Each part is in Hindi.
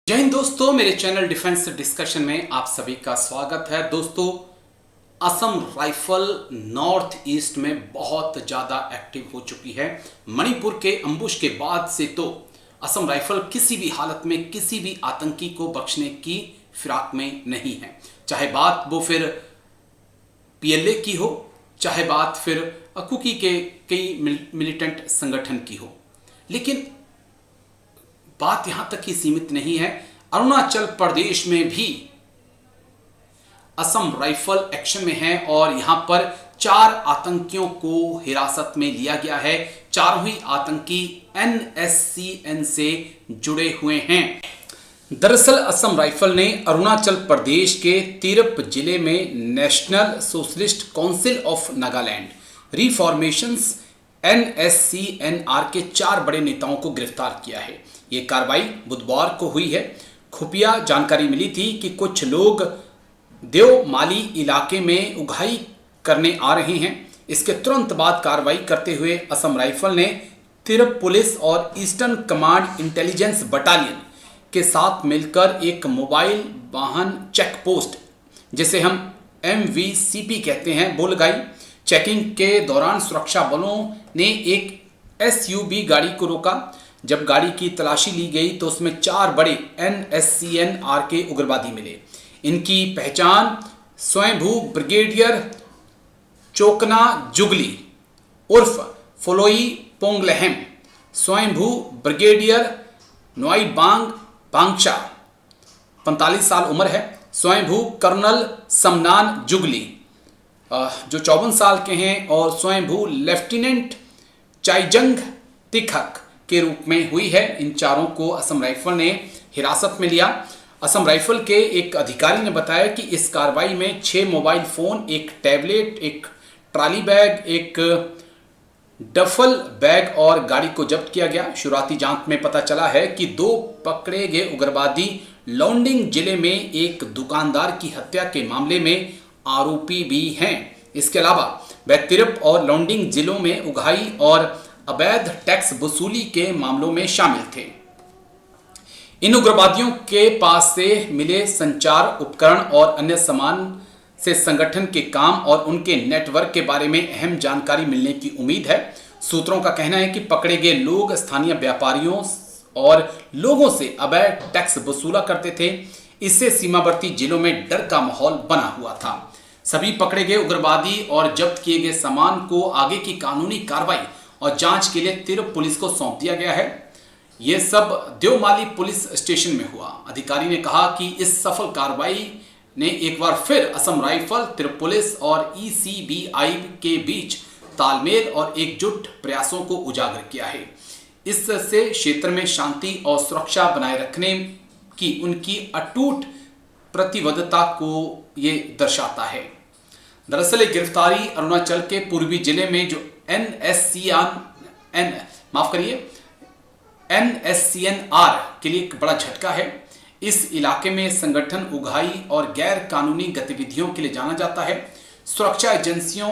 जय हिंद दोस्तों, मेरे चैनल डिफेंस डिस्कशन में आप सभी का स्वागत है। दोस्तों, असम राइफल नॉर्थ ईस्ट में बहुत ज़्यादा एक्टिव हो चुकी है। मणिपुर के अम्बुश के बाद से तो असम राइफल किसी भी हालत में किसी भी आतंकी को बख्शने की फिराक में नहीं है। चाहे बात वो फिर पीएलए की हो, चाहे बात फिर कुकी के कई मिलिटेंट संगठन की हो। लेकिन बात यहां तक ही सीमित नहीं है। अरुणाचल प्रदेश में भी असम राइफल एक्शन में है और यहां पर 4 आतंकियों को हिरासत में लिया गया है। चारों ही आतंकी NSCN से जुड़े हुए हैं। दरअसल असम राइफल ने अरुणाचल प्रदेश के तिरप जिले में national socialist council of Nagaland reformations NSCNR के 4 बड़े नेताओं को गिरफ्तार किया है। ये कार्रवाई बुधवार को हुई है। खुफिया जानकारी मिली थी कि कुछ लोग देवमाली इलाके में उगाही करने आ रहे हैं। इसके तुरंत बाद कार्रवाई करते हुए असम राइफल ने तिरप पुलिस और ईस्टर्न कमांड इंटेलिजेंस बटालियन के साथ मिलकर एक मोबाइल वाहन चेक पोस्ट, जिसे हम MVCP कहते हैं, वो लगाई। चेकिंग के दौरान सुरक्षा बलों ने एक SUV गाड़ी को रोका। जब गाड़ी की तलाशी ली गई तो उसमें 4 बड़े NSCNR के उग्रवादी मिले। इनकी पहचान स्वयंभू ब्रिगेडियर चोकना जुगली उर्फ फोलोई पोंगलहम, स्वयंभू ब्रिगेडियर नोईबांग बांगशा 45 साल उम्र है, स्वयंभू कर्नल समनान जुगली जो 54 साल के हैं और स्वयंभू लेफ्टिनेंट चाइजंग तिखक के रूप में हुई है। इन चारों को असम राइफल ने हिरासत में लिया। असम राइफल के एक अधिकारी ने बताया कि इस कार्रवाई में 6 मोबाइल फोन, एक टैबलेट, एक ट्रॉली बैग, एक डफल बैग और गाड़ी को जब्त किया गया। शुरुआती जांच में पता चला है कि 2 पकड़े गए उग्रवादी लोंडिंग जिले में एक दुकानदार की हत्या के मामले में आरोपी भी हैं। इसके अलावा वह तिरप और लोंडिंग जिलों में उगाही और अवैध टैक्स वसूली के मामलों में शामिल थे। इन उग्रवादियों के पास से मिले संचार उपकरण और अन्य सामान से संगठन के काम और उनके नेटवर्क के बारे में अहम जानकारी मिलने की उम्मीद है। सूत्रों का कहना है कि पकड़े गए लोग स्थानीय व्यापारियों और लोगों से अवैध टैक्स वसूला करते थे। इससे सीमावर्ती जिलों में डर का माहौल बना हुआ था। सभी पकड़े गए उग्रवादी और जब्त किए गए सामान को आगे की कानूनी कार्रवाई और जांच के लिए तिरप पुलिस को सौंप दिया गया है। यह सब देवमाली पुलिस स्टेशन में हुआ। अधिकारी ने कहा कि इस सफल कार्रवाई ने एक बार फिर असम राइफल, तिरप पुलिस और ECBI के बीच तालमेल और एकजुट प्रयासों को उजागर किया है। इससे क्षेत्र में शांति और सुरक्षा बनाए रखने की उनकी अटूट प्रतिबद्धता को ये दर्शाता है। दरअसल ये गिरफ्तारी अरुणाचल के पूर्वी जिले में जो NSCNR के लिए एक बड़ा झटका है। इस इलाके में संगठन उगाही और गैर कानूनी गतिविधियों के लिए जाना जाता है। सुरक्षा एजेंसियों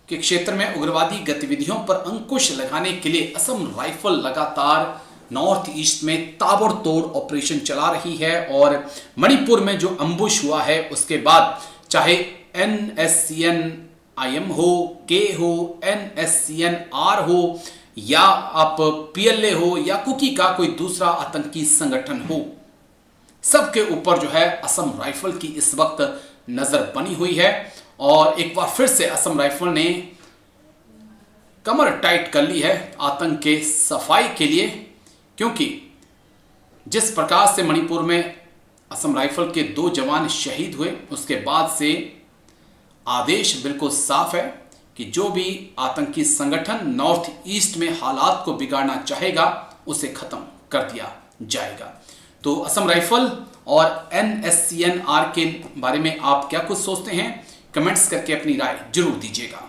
के क्षेत्र में उग्रवादी गतिविधियों पर अंकुश लगाने के लिए असम राइफल लगातार नॉर्थ ईस्ट में ताबड़तोड़ ऑपरेशन चला रही है और मणिपुर में जो अम्बुश हुआ है उसके बाद चाहे NSCN-IM हो, के हो, NSCN-R हो या आप PLA हो या कुकी का कोई दूसरा आतंकी संगठन हो, सबके ऊपर जो है असम राइफल की इस वक्त नजर बनी हुई है। और एक बार फिर से असम राइफल ने कमर टाइट कर ली है आतंक के सफाई के लिए, क्योंकि जिस प्रकार से मणिपुर में असम राइफल के 2 जवान शहीद हुए उसके बाद से आदेश बिल्कुल साफ है कि जो भी आतंकी संगठन नॉर्थ ईस्ट में हालात को बिगाड़ना चाहेगा उसे खत्म कर दिया जाएगा। तो असम राइफल और NSCNR के बारे में आप क्या कुछ सोचते हैं? कमेंट्स करके अपनी राय जरूर दीजिएगा।